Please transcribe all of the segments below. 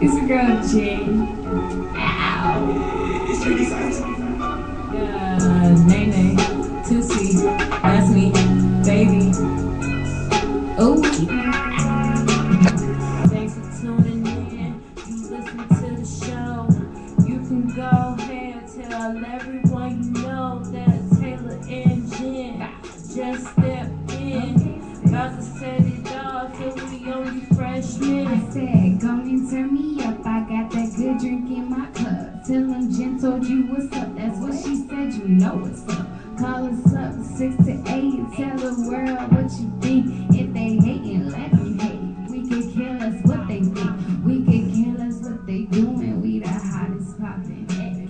It's your girl Jane. Ow. It's your designs. Nene, Tootsie, that's me, baby. Oh. Thanks for tuning in. You listen to the show. You can go ahead tell everyone you know that Taylor and Jen just stepped in. About to set it off till we only freshmen. I said, go and turn me up. I got that good drink in my cup. Tell them Jen told you what's up. That's what she said, you know what's up. Call us up 6 to 8. Tell the world what you think. If they hating, let them hate. We can kill us what they think. We can kill us what they doing. We the hottest poppin'.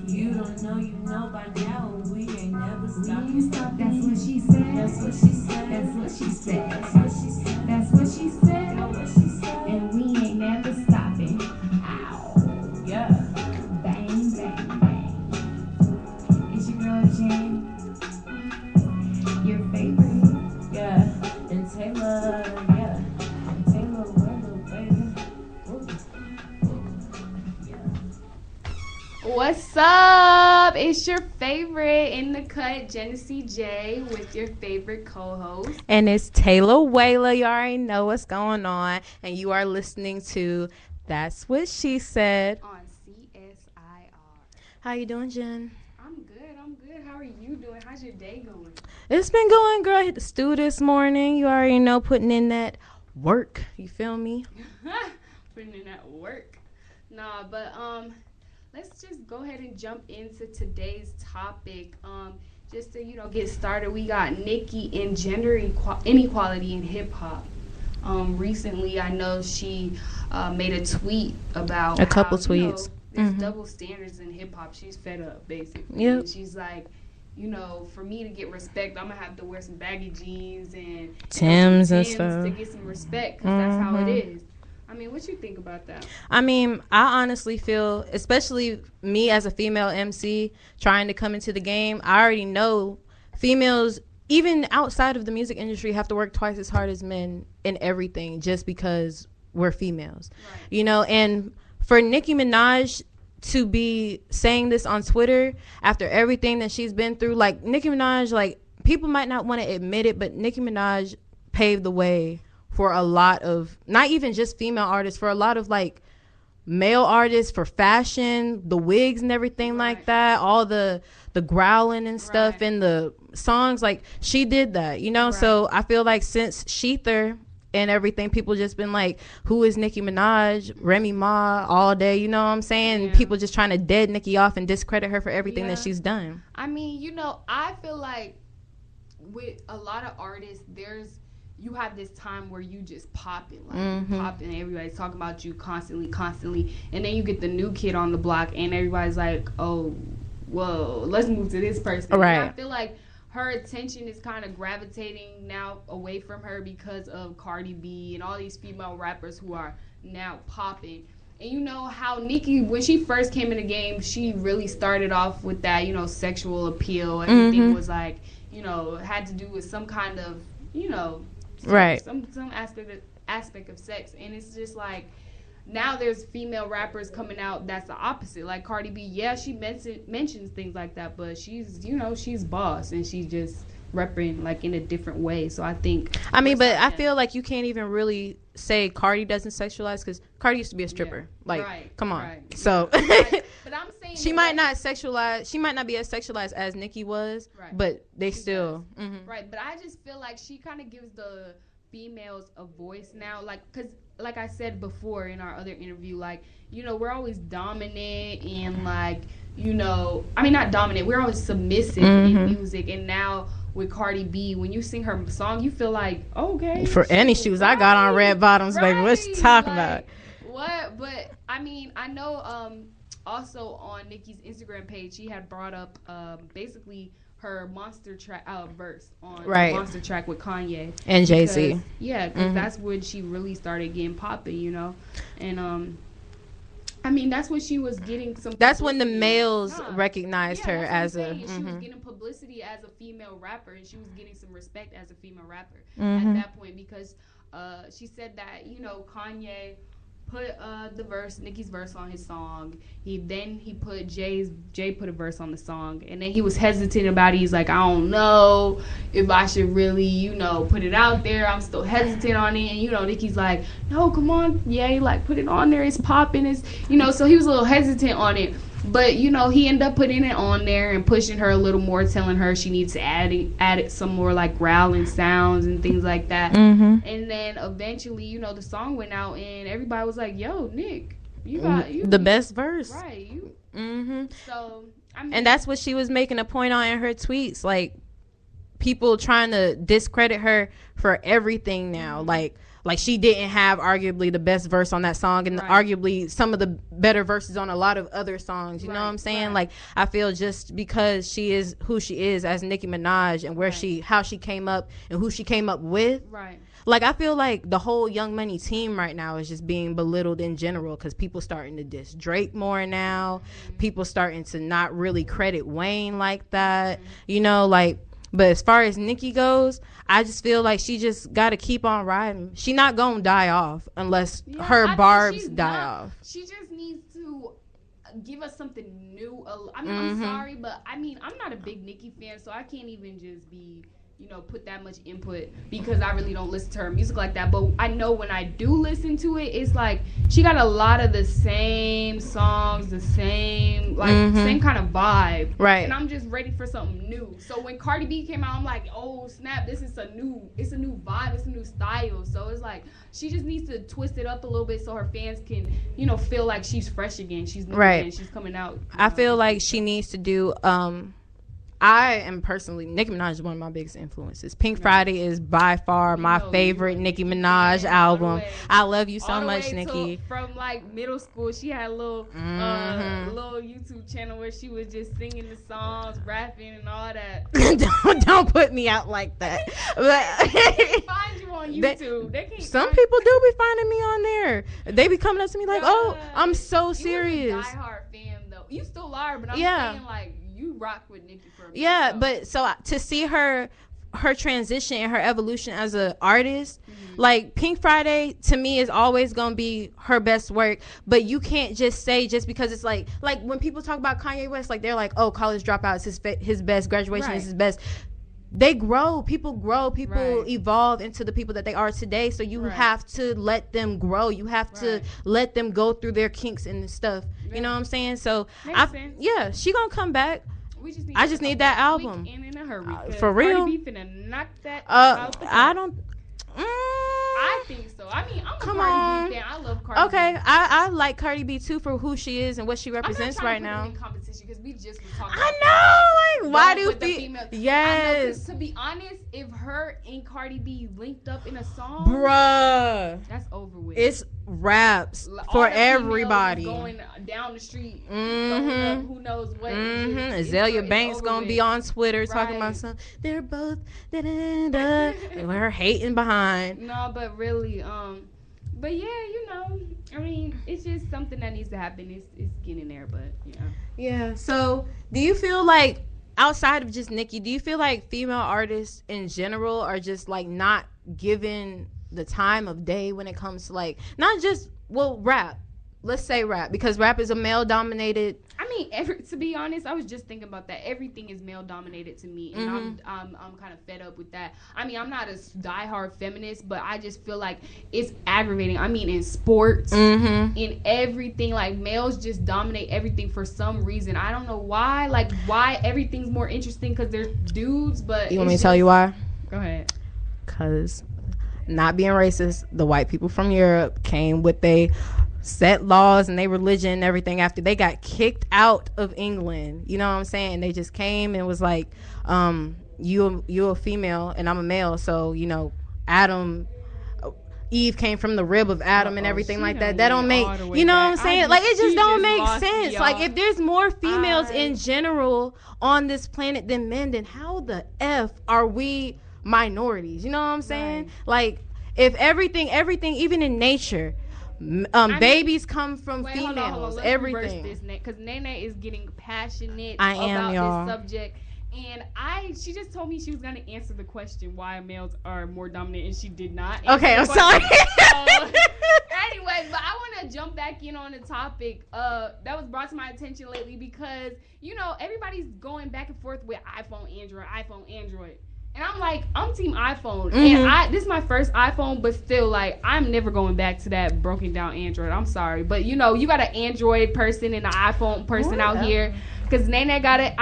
You don't know, you know by now. We ain't never stopped. We ain't stop. That's what she said. That's what she said. That's what she said. That's what she said. That's what she said. That's what she said. And we ain't never stopping. Ow. Yeah. Bang, bang, bang. It's your girl Jane. Your favorite. Yeah. And Taylor, yeah. And Taylor Wendell, baby. Yeah. What's up? It's your favorite in the cut, Genesee J, with your favorite co-host. And it's Taylor Wayla. You already know what's going on. And you are listening to That's What She Said On CSIR. How you doing, Jen? I'm good. How are you doing? How's your day going? It's been going, girl. I hit the stew this morning. You already know, putting in that work. You feel me? Putting in that work. Nah, but let's just go ahead and jump into today's topic. Just to, get started, we got Nicki and gender inequality in hip hop. Recently, I know she made a tweet about a couple how, tweets. There's double standards in hip hop. She's fed up, basically. Yep. And she's like, for me to get respect, I'm gonna have to wear some baggy jeans and Tims and Tims stuff to get some respect, because that's how it is. I mean, what you think about that? I mean, I honestly feel, especially me as a female MC trying to come into the game, I already know females, even outside of the music industry, have to work twice as hard as men in everything just because we're females. Right. And for Nicki Minaj to be saying this on Twitter after everything that she's been through, like Nicki Minaj, like people might not want to admit it, but Nicki Minaj paved the way for a lot of, not even just female artists, for a lot of like male artists, for fashion, the wigs and everything like that, all the growling and stuff in the songs, like she did that, so I feel like since Sheether and everything, people just been like, who is Nicki Minaj, Remy Ma all day, you know what I'm saying? Yeah. People just trying to dead Nicki off and discredit her for everything that she's done. I mean, I feel like with a lot of artists, you have this time where you just popping, popping, everybody's talking about you constantly, and then you get the new kid on the block and everybody's like, oh, whoa, let's move to this person. Right. And I feel like her attention is kind of gravitating now away from her because of Cardi B and all these female rappers who are now popping. And you know how Nicki, when she first came in the game, she really started off with that, sexual appeal. Everything was like, had to do with some kind of, some aspect of sex. And it's just like, now there's female rappers coming out that's the opposite. Like Cardi B, she mentions things like that, but she's, she's boss and she's just repping like in a different way. So I think, I feel like you can't even really say Cardi doesn't sexualize, because Cardi used to be a stripper. Come on. Right. So but I'm saying she might not sexualize. She might not be as sexualized as Nicki was, but they still right. But I just feel like she kind of gives the females a voice now, because like I said before in our other interview, we're always dominant and not dominant, we're always submissive in music. And now with Cardi B, when you sing her song, you feel like, okay, for any shoes I got on red bottoms, baby, what you talking about? What? But I mean, I know also on Nicki's Instagram page, she had brought up basically her monster track verse on the monster track with Kanye and Jay-Z. Because that's when she really started getting popping, and that's when she was getting some. That's when the males recognized her as she was getting publicity as a female rapper, and she was getting some respect as a female rapper at that point, because she said that, you know, Kanye put Nicki's verse on his song. He put Jay put a verse on the song, and then he was hesitant about it. He's like, I don't know if I should really, you know, put it out there. I'm still hesitant on it. And, you know, Nicki's like, no, come on, yeah, like, put it on there. It's popping. It's, you know, so he was a little hesitant on it. But, you know, he ended up putting it on there and pushing her a little more, telling her she needs to add some more, like, growling sounds and things like that. Mm-hmm. And then eventually, you know, the song went out and everybody was like, yo, Nick, you got the best verse. Right. Mm-hmm. So, I mean. And that's what she was making a point on in her tweets. Like, people trying to discredit her for everything now. Mm-hmm. Like she didn't have arguably the best verse on that song, and arguably some of the better verses on a lot of other songs. You know what I'm saying? Right. Like, I feel just because she is who she is as Nicki Minaj and where how she came up and who she came up with. Right. Like, I feel like the whole Young Money team right now is just being belittled in general because people starting to diss Drake more now. Mm-hmm. People starting to not really credit Wayne like that. Mm-hmm. You know, like. But as far as Nicki goes, I just feel like she just got to keep on riding. She not going to die off unless her barbs die off. She just needs to give us something new. I mean, I'm sorry, but I mean, I'm not a big Nicki fan, so I can't even just be, you know, put that much input because I really don't listen to her music like that. But I know when I do listen to it, it's like she got a lot of the same songs, the same, like, same kind of vibe. Right. And I'm just ready for something new. So when Cardi B came out, I'm like, oh, snap, it's a new vibe, it's a new style. So it's like, she just needs to twist it up a little bit so her fans can, you know, feel like she's fresh again. She's new again. She's coming out. I feel like she needs to do, I am personally, Nicki Minaj is one of my biggest influences. Pink Friday is by far my favorite Nicki Minaj album. I love you so much, Nicki. From like middle school, she had a little YouTube channel where she was just singing the songs, rapping, and all that. don't put me out like that. They can't find you on YouTube. Some people do be finding me on there. They be coming up to me like, "Oh, I'm so serious." You was a diehard fan though. You still are, but I'm saying like. You rock with Nicki for a minute. Yeah, but so to see her transition and her evolution as an artist, like Pink Friday to me is always gonna be her best work. But you can't just say just because it's like when people talk about Kanye West, like they're like, oh, College Dropout is his best, Graduation is his best. They grow, people evolve into the people that they are today. So you have to let them grow. You have to let them go through their kinks and stuff. Yeah. You know what I'm saying? So yeah, she gonna come back. I just need that album. In a hurry, for real. Cardi B finna knock that out the I don't. I think so. I mean, I'm a Cardi B fan. I love Cardi B. Okay, I like Cardi B too for who she is and what she represents right now. I'm not trying to put her in competition because we just was talking. I know, like why do females? Yes. To be honest, if her and Cardi B linked up in a song, bruh, that's over with. It's raps for everybody. Going down the street, up, who knows what? Azalea Banks gonna be on Twitter talking about something. They're both and we're hating behind. No, but really, but yeah, you know, I mean, it's just something that needs to happen. It's getting there, but yeah. Yeah. So, do you feel like outside of just Nicki, do you feel like female artists in general are just like not given the time of day when it comes to like not just rap? Let's say rap, because rap is a male dominated. I mean, to be honest, I was just thinking about that. Everything is male dominated to me, and I'm kind of fed up with that. I mean, I'm not a diehard feminist, but I just feel like it's aggravating. I mean, in sports, in everything, like males just dominate everything for some reason. I don't know why. Like why everything's more interesting because they're dudes. But you want me to tell you why? Go ahead. Because not being racist, the white people from Europe came with they set laws and their religion and everything after they got kicked out of England. You know what I'm saying? They just came and was like, you a female and I'm a male, so you know, Eve came from the rib of Adam and everything like that. That don't make, you know what I'm saying? Like it just don't make sense. Y'all. Like if there's more females in general on this planet than men, then how the F are we minorities? You know what I'm saying? Like if everything, even in nature, babies come from females. Hold on. Everything. Because Nene is getting passionate about this subject. And she just told me she was gonna answer the question why males are more dominant, and she did not. Okay, I'm sorry. Anyway, but I want to jump back in on the topic that was brought to my attention lately because everybody's going back and forth with iPhone, Android. And I'm like, I'm team iPhone. Mm-hmm. And this is my first iPhone, but still, like, I'm never going back to that broken down Android. I'm sorry. But, you got an Android person and an iPhone person out here. Because Nene got an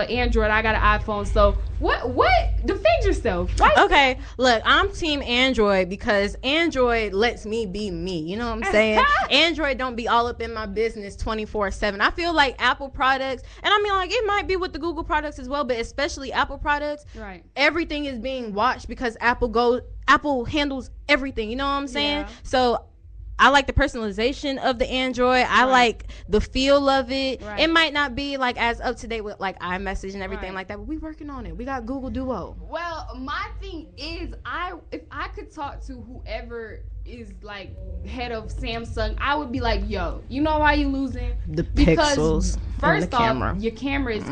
Android, I got an iPhone. So, what? Defend yourself. Why? Okay, look, I'm team Android because Android lets me be me. You know what I'm saying? Android don't be all up in my business 24/7. I feel like Apple products, and I mean, like, it might be with the Google products as well, but especially Apple products, right? Everything is being watched because Apple handles everything. You know what I'm saying? Yeah. So I like the personalization of the Android. I like the feel of it. Right. It might not be like as up to date with like iMessage and everything Right. like that, but we working on it. We got Google Duo. Well, my thing is, if I could talk to whoever is like head of Samsung, I would be like, yo, you know why you losing? The Because pixels. first and the off, camera. your camera is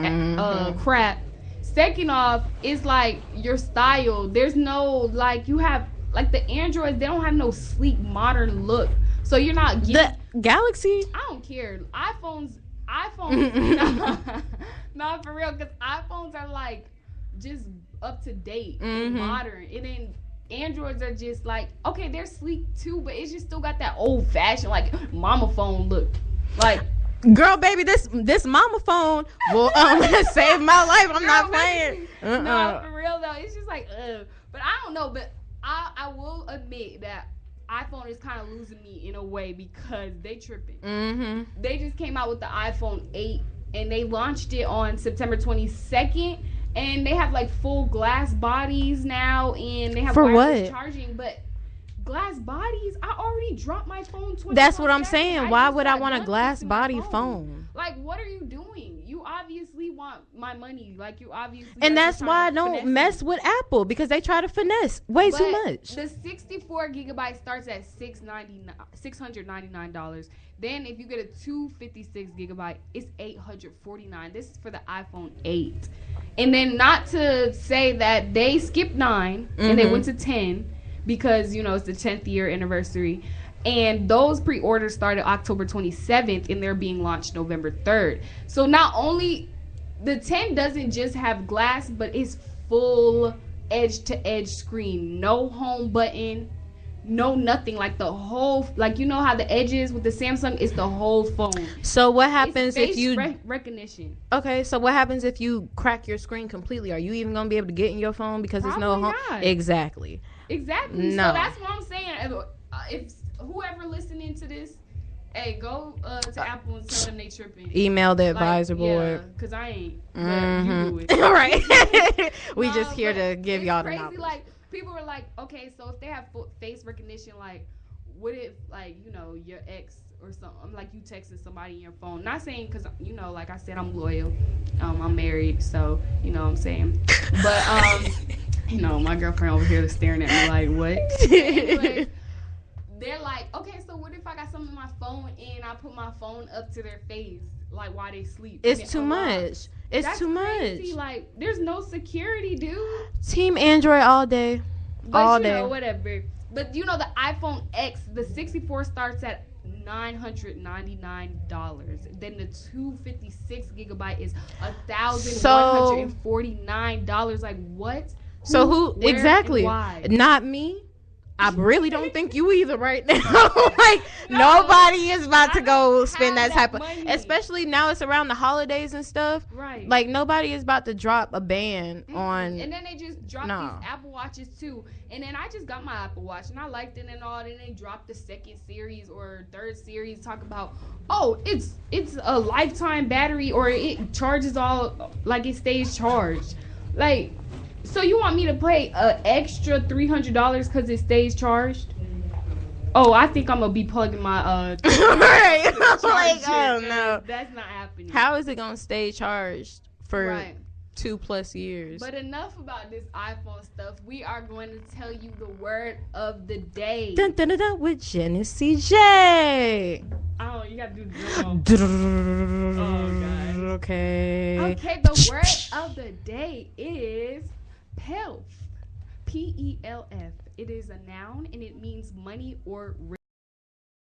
crap. Second off, it's like your style. There's no like you have like the Androids. They don't have no sleek modern look. So you're not getting The Galaxy. I don't care. iPhones, no, for real, because iPhones are like just up to date and modern, and then Androids are just like, okay, they're sleek too, but it's just still got that old fashioned like mama phone look. Like, Girl, baby, this mama phone will save my life. I'm not playing. No, for real though, it's just like, but I don't know, but I will admit that iPhone is kind of losing me in a way because they tripping. Mm-hmm. They just came out with the iPhone 8 and they launched it on September 22nd, and they have like full glass bodies now, and they have For wireless what? charging. But glass bodies, I already dropped my phone 20 That's what I'm times. saying. Why just would I got want a done glass fixing my body phone? Like, what are you doing? You obviously want my money. Like, you obviously. And are that's just why I trying to don't finesse mess me. with Apple, because they try to finesse way But too much. The 64 gigabyte starts at $699. Then if you get a 256 gigabyte, it's $849. This is for the iPhone 8. And then not to say that they skipped 9 and they went to 10 because, it's the 10th year anniversary. And those pre-orders started October 27th and they're being launched November 3rd. So not only the 10 doesn't just have glass, but it's full edge-to-edge screen. No home button, no nothing. Like the whole, like you know how the edge is with the Samsung, it's the whole phone. So what happens It's if you recognition? Okay, so what happens if you crack your screen completely? Are you even gonna be able to get in your phone because there's no Probably home? not. Exactly. No. So that's what I'm saying. If whoever listening to this, hey, go to Apple and tell them they tripping. Email the advisor board. Yeah, cause I ain't. But you do it. All right. We No, just here but to give it's y'all the crazy. knowledge. Like, people were like, okay, so if they have face recognition, like, what if, like, your ex or something, like, you texting somebody in your phone? Not saying, because, like I said, I'm loyal. I'm married, so, you know what I'm saying. But, my girlfriend over here is staring at me like, what? Anyway, they're like, okay, so what if I got something in my phone and I put my phone up to their face, like, while they sleep? It's too much. It's too crazy. much. Like, there's no security, dude. Team Android all day. But all day. Whatever. But the iPhone X, the 64 starts at $999. Then the 256 gigabyte is $1,149. Like, what? So who where, exactly? and why? Not me. I really don't think you either right now. Like, nobody is about to go spend that type of, money. especially now it's around the holidays and stuff. Right. Like, nobody is about to drop a ban on. And then they just dropped these Apple Watches too. And then I just got my Apple Watch and I liked it and all. Then they dropped the second series or third series, talk about, oh, it's a lifetime battery, or it charges all, like it stays charged. Like, so you want me to pay an extra $300 because it stays charged? Oh, I think I'm gonna be plugging my Right. Like, charger. oh no, That's not happening. how is it gonna stay charged for Right. 2+ years? But enough about this iPhone stuff. We are going to tell you the word of the day. Dun, dun, dun, dun, with Genesee J. I don't You gotta do the drum. Oh god. Okay. Okay, the word of the day is Pelf. Pelf. It is a noun and it means money or